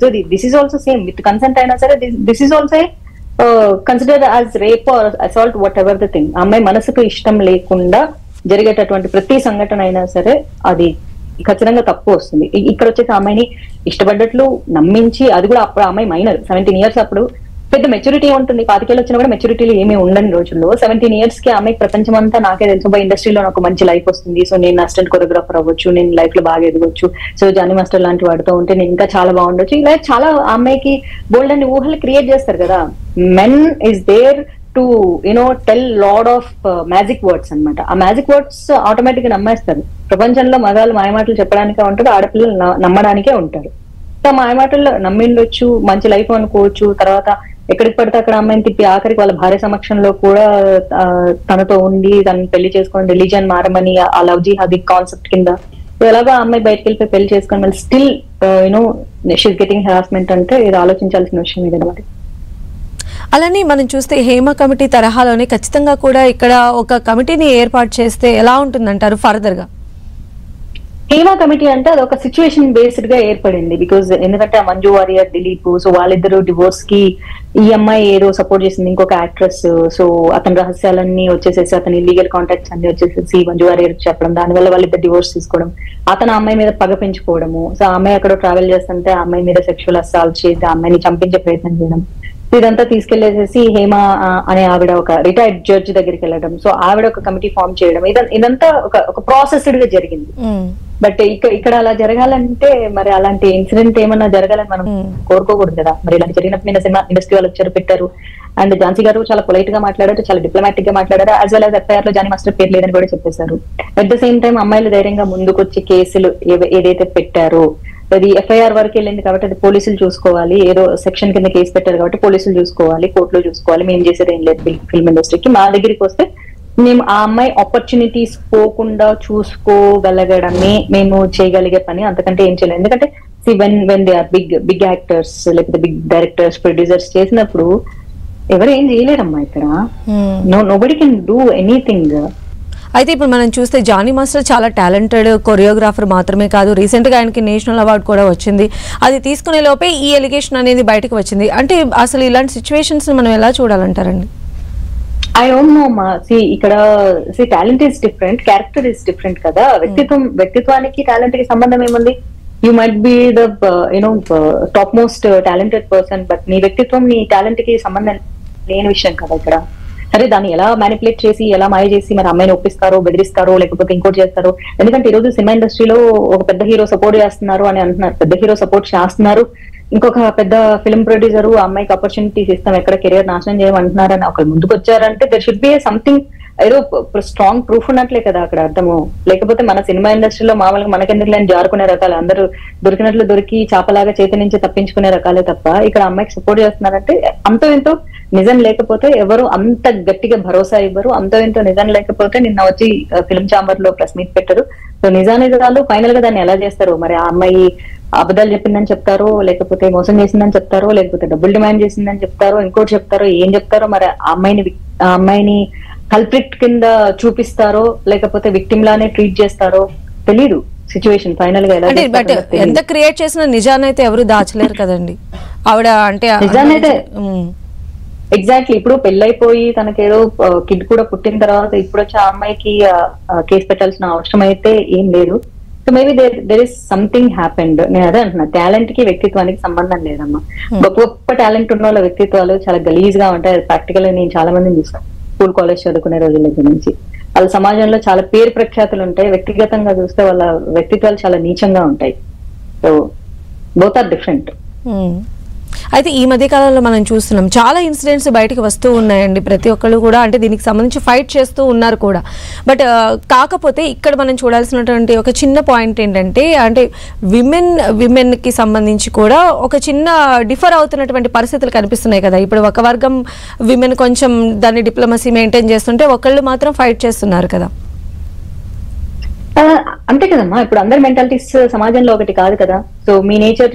So this is also same with consent అయినా సరే this is also consider as rape or assault whatever the thing. అమ్మాయి మనసుకు ఇష్టం లేకుండా జరిగేటటువంటి ప్రతి సంఘటన అయినా సరే అది ఖచ్చితంగా తప్పు వస్తుంది. ఇక్కడ వచ్చేసి అమ్మాయిని ఇష్టపడ్డట్లు నమ్మించి, అది కూడా అప్పుడు అమ్మాయి మైనర్ 17 years, అప్పుడు పెద్ద మెచ్యూరిటీ ఉంటుంది. 25 వచ్చినా కూడా మెచ్యూరిటీలు ఏమీ ఉండని రోజుల్లో 17 years కి అమ్మాయికి ప్రపంచం అంతా నాకే తెలుసు, ఇండస్ట్రీలో నాకు మంచి లైఫ్ వస్తుంది, సో నేను అసిస్టెంట్ కొరియోగ్రాఫర్ అవ్వచ్చు, నేను లైఫ్ లో బాగా ఎదగొచ్చు, సో జానీ మాస్టర్ లాంటి వాడితో ఉంటే నేను ఇంకా చాలా బాగుండొచ్చు, ఇలా చాలా అమ్మాయికి బోల్డ్ అన్ని ఊహలు క్రియేట్ చేస్తారు కదా. Men is there to tell lot of magic words అనమాట. ఆ మ్యాజిక్ వర్డ్స్ ఆటోమేటిక్ గా నమ్మేస్తారు. ప్రపంచంలో మగాళ్ళు మాయమాటలు చెప్పడానికే ఉంటారు, ఆడపిల్లలు నమ్మడానికే ఉంటారు. సో మాయమాటల్లో నమ్మిండొచ్చు, మంచి లైఫ్ అనుకోవచ్చు, తర్వాత ఎక్కడికి పడితే అక్కడ అమ్మాయిని తిప్పి ఆఖరికి వాళ్ళ భార్య సమక్షంలో కూడా తనతో ఉండి తనని పెళ్లి చేసుకొని రిలీజియన్ మారమని ఆ లవ్ జిహాదీ కాన్సెప్ట్ కింద ఎలాగా అమ్మాయి బయటకు వెళ్ళిపోయి పెళ్లి చేసుకొని మళ్ళీ స్టిల్ షీస్ గెటింగ్ హెరాస్మెంట్ అంటే ఇది ఆలోచించాల్సిన విషయం కదా. మరి అలానే మనం చూస్తే హేమ కమిటీ తరహాలోనే ఖచ్చితంగా కూడా ఇక్కడ ఒక కమిటీని ఏర్పాటు చేస్తే ఎలా ఉంటుందంటారు ఫర్దర్ గా? హేమ కమిటీ అంటే అది ఒక సిచ్యువేషన్ బేస్డ్ గా ఏర్పడింది. బికాజ్ ఎందుకంటే మంజు వారియర్, దిలీప్, సో వాళ్ళిద్దరు డివోర్స్ కి ఈ అమ్మాయి ఏదో సపోర్ట్ చేసింది, ఇంకొక యాక్ట్రెస్. సో అతని రహస్యాలన్నీ వచ్చేసేసి, అతని ఇల్లీగల్ కాంటాక్ట్స్ అన్ని వచ్చేసేసి మంజు వారియర్ చెప్పడం, దానివల్ల వాళ్ళిద్దరు డివోర్స్ తీసుకోవడం, అతను అమ్మాయి మీద పగ పెంచుకోవడము. సో ఆ అమ్మాయి అక్కడ ట్రావెల్ చేస్తుంటే ఆ అమ్మాయి మీద సెక్షువల్ అసాల్ట్ చేసి ఆ అమ్మాయిని చంపించే ప్రయత్నం చేయడం, ఇదంతా తీసుకెళ్లేసేసి హేమ అనే ఆవిడ ఒక రిటైర్డ్ జడ్జి దగ్గరికి వెళ్ళడం, సో ఆవిడ ఒక కమిటీ ఫామ్ చేయడం, ఇదంతా ఒక ప్రాసెస్డ్ గా జరిగింది. బట్ ఇక్కడ అలా జరగాలంటే మరి అలాంటి ఇన్సిడెంట్ ఏమన్నా జరగాలని మనం కోరుకోకూడదు కదా. మరి ఇలా జరిగినప్పుడు నేను సినిమా ఇండస్ట్రీ వాళ్ళు వచ్చారు, పెట్టారు, అండ్ ఝాన్సీ గారు చాలా పొలైట్ గా మాట్లాడారు, చాలా డిప్లొమాటిక్ గా మాట్లాడారు, యాజ్ వెల్ యాజ్ ఎఫ్ఐఆర్ లో జానీ మాస్టర్ పేరు లేదని కూడా చెప్పేశారు. అట్ ద సేమ్ టైం అమ్మాయిలు ధైర్యంగా ముందుకు వచ్చి కేసులు ఏదైతే పెట్టారో అది ఎఫ్ఐఆర్ వరకు వెళ్ళింది కాబట్టి అది పోలీసులు చూసుకోవాలి, ఏదో సెక్షన్ కింద కేసు పెట్టారు కాబట్టి పోలీసులు చూసుకోవాలి, కోర్టులో చూసుకోవాలి, మేము చేసేది ఏం లేదు ఫిల్మ్ ఇండస్ట్రీకి. మా దగ్గరికి వస్తే మేము ఆ అమ్మాయి ఆపర్చునిటీస్ పోకుండా చూసుకోగలగడమే మేము చేయగలిగే పని, అంతకంటే ఏం చేయలేదు. ఎందుకంటే when they are big actors లేకపోతే బిగ్ డైరెక్టర్స్, ప్రొడ్యూసర్స్ చేసినప్పుడు ఎవరు ఏం చేయలేరమ్మా ఇక్కడ. Nobody can do anything. అయితే ఇప్పుడు మనం చూస్తే జానీ మాస్టర్ చాలా టాలెంటెడ్ కొరియోగ్రాఫర్ మాత్రమే కాదు, రీసెంట్ గా ఆయనకి నేషనల్ అవార్డు కూడా వచ్చింది. అది తీసుకునే లోపే ఈ ఎలిగేషన్ అనేది బయటకు వచ్చింది. అంటే అసలు ఇలాంటి సిచ్యువేషన్స్ మనం ఎలా చూడాలంటారండి? ఐ డోంట్ నో మా ఇక్కడ talent is different, character is different కదా. వ్యక్తిత్వానికి టాలెంట్ కి సంబంధం ఏముంది? You might be the top most talented person, but నీ వ్యక్తిత్వం నీ టాలెంట్ కి సంబంధం లేని విషయం కదా ఇక్కడ. సరే దాన్ని ఎలా మ్యానిపులేట్ చేసి ఎలా మాయ చేసి మరి అమ్మాయిని ఒప్పిస్తారో, బెదిరిస్తారో, లేకపోతే ఇంకోటి చేస్తారో. ఎందుకంటే ఈ రోజు సినిమా ఇండస్ట్రీలో ఒక పెద్ద హీరో సపోర్ట్ చేస్తున్నారు అని అంటున్నారు, పెద్ద హీరో సపోర్ట్ చేస్తున్నారు, ఇంకొక పెద్ద ఫిల్మ్ ప్రొడ్యూసర్ అమ్మాయికి ఆపర్చునిటీస్ ఇస్తాం, ఎక్కడ కెరియర్ నాశనం చేయమంటున్నారని ఒకళ్ళు ముందుకు వచ్చారంటే దర్ షుడ్ బి సంథింగ్, ఏదో స్ట్రాంగ్ ప్రూఫ్ ఉన్నట్లే కదా అక్కడ అర్థము. లేకపోతే మన సినిమా ఇండస్ట్రీలో మామూలుగా మనకెందుకు లేని జారుకునే రకాలు, అందరూ దొరికినట్లు దొరికి చాపలాగా చేతి నుంచి తప్పించుకునే రకాలే తప్ప ఇక్కడ అమ్మాయికి సపోర్ట్ చేస్తున్నారంటే అంతో ఎంతో నిజం లేకపోతే ఎవరు అంత గట్టిగా భరోసా ఇవ్వరు, అంతో ఎంతో నిజం లేకపోతే నిన్న వచ్చి ఫిల్మ్ ఛాంబర్ లో ప్రెస్ మీట్ పెట్టారు. సో నిజానిజాలు ఫైనల్ గా దాన్ని ఎలా చేస్తారు? మరి ఆ అమ్మాయి అబద్ధాలు చెప్పిందని చెప్తారో, లేకపోతే మోసం చేసిందని చెప్తారో, లేకపోతే డబ్బులు డిమాండ్ చేసిందని చెప్తారో, ఇంకోటి చెప్తారో, ఏం చెప్తారో. మరి ఆ అమ్మాయిని కల్ప్రిట్ కింద చూపిస్తారో లేకపోతే విక్టిమ్ లానే ట్రీట్ చేస్తారో తెలీదు. సిచ్యువేషన్ ఫైనల్ గా ఎలా బట్ ఎంత క్రియేట్ చేసిన నిజానైతే ఎవరు దాచలేరు కదండి ఆవిడ. అంటే నిజానైతే ఎగ్జాక్ట్లీ ఇప్పుడు పెళ్ళైపోయి తనకేదో కిడ్ కూడా పుట్టిన తర్వాత ఇప్పుడు వచ్చి ఆ అమ్మాయికి కేసు పెట్టాల్సిన అవసరం అయితే ఏం లేదు. So maybe there is something happened. నేను అదే అంటున్నా, టాలెంట్ కి వ్యక్తిత్వానికి సంబంధం లేదమ్మా. గొప్ప టాలెంట్ ఉన్న వాళ్ళ వ్యక్తిత్వాలు చాలా గలీజ్ గా ఉంటాయి. ప్రాక్టికల్ గా నేను చాలా మందిని చూస్తాను స్కూల్ కాలేజ్ చదువుకునే రోజుల దగ్గర నుంచి. వాళ్ళ సమాజంలో చాలా పేరు ప్రఖ్యాతులు ఉంటాయి, వ్యక్తిగతంగా చూస్తే వాళ్ళ వ్యక్తిత్వాలు చాలా నీచంగా ఉంటాయి. So both are different. అయితే ఈ మధ్య కాలంలో మనం చూస్తున్నాం చాలా ఇన్సిడెంట్స్ బయటకు వస్తూ ఉన్నాయండి. ప్రతి ఒక్కళ్ళు కూడా అంటే దీనికి సంబంధించి ఫైట్ చేస్తూ ఉన్నారు కూడా. బట్ కాకపోతే ఇక్కడ మనం చూడాల్సినటువంటి ఒక చిన్న పాయింట్ ఏంటంటే అంటే విమెన్కి సంబంధించి కూడా ఒక చిన్న డిఫర్ అవుతున్నటువంటి పరిస్థితులు కనిపిస్తున్నాయి కదా. ఇప్పుడు ఒక వర్గం విమెన్ కొంచెం దాన్ని డిప్లొమసీ మెయింటైన్ చేస్తుంటే ఒకళ్ళు మాత్రం ఫైట్ చేస్తున్నారు కదా. అంతే కదమ్మా, ఇప్పుడు అందరి మెంటాలిటీస్ సమాజంలో ఒకటి కాదు కదా. సో మీ నేచర్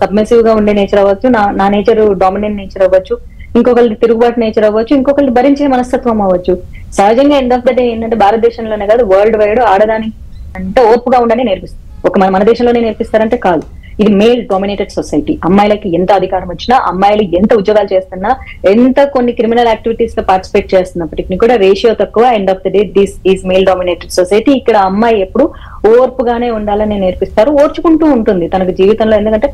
సబ్మెసివ్ గా ఉండే నేచర్ అవ్వచ్చు, నా నేచర్ డామినెంట్ నేచర్ అవ్వచ్చు, ఇంకొకరి తిరుగుబాటు నేచర్ అవ్వచ్చు, ఇంకొకరి భరించే మనస్తత్వం అవ్వచ్చు. సహజంగా ఎండ్ ఆఫ్ ద డే ఏంటంటే భారతదేశంలోనే కాదు వరల్డ్ వైడ్ ఆడదానికి అంటే ఓపుగా ఉండని నేర్పిస్తారు. మన దేశంలోనే నేర్పిస్తారంటే కాదు. ఇది మేల్ డామినేటెడ్ సొసైటీ. అమ్మాయిలకి ఎంత అధికారం వచ్చినా, అమ్మాయిలు ఎంత ఉద్యోగాలు చేస్తున్నా, ఎంత కొన్ని క్రిమినల్ యాక్టివిటీస్ లో పార్టిసిపేట్ చేస్తున్నప్పటికీ కూడా రేషియో తక్కువ. End of the day this is male dominated society. ఇక్కడ అమ్మాయి ఎప్పుడు ఓర్పుగానే ఉండాలని నేర్పిస్తారు, ఓర్చుకుంటూ ఉంటుంది తనకు జీవితంలో. ఎందుకంటే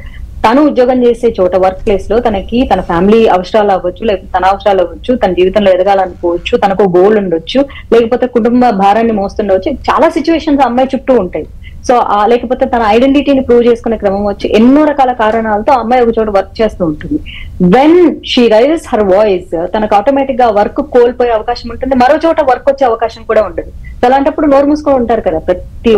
తను ఉద్యోగం చేసే చోట, వర్క్ ప్లేస్ లో తనకి తన ఫ్యామిలీ అవసరాలు అవ్వచ్చు, లేకపోతే తన అవసరాలు అవ్వచ్చు, తన జీవితంలో ఎదగాలనుకోవచ్చు, తనకు గోల్ ఉండొచ్చు, లేకపోతే కుటుంబ భారాన్ని మోస్తుండవచ్చు. చాలా సిచ్యువేషన్స్ అమ్మాయి చుట్టూ ఉంటాయి. సో లేకపోతే తన ఐడెంటిటీని ప్రూవ్ చేసుకునే క్రమం వచ్చి ఎన్నో రకాల కారణాలతో అమ్మాయి ఒక చోట వర్క్ చేస్తూ ఉంటుంది. When she raises her voice, తనకు ఆటోమేటిక్ గా వర్క్ కోల్పోయే అవకాశం ఉంటుంది, మరో చోట వర్క్ వచ్చే అవకాశం కూడా ఉండదు. అలాంటప్పుడు నోరు మూసుకొని ఉంటారు కదా ప్రతి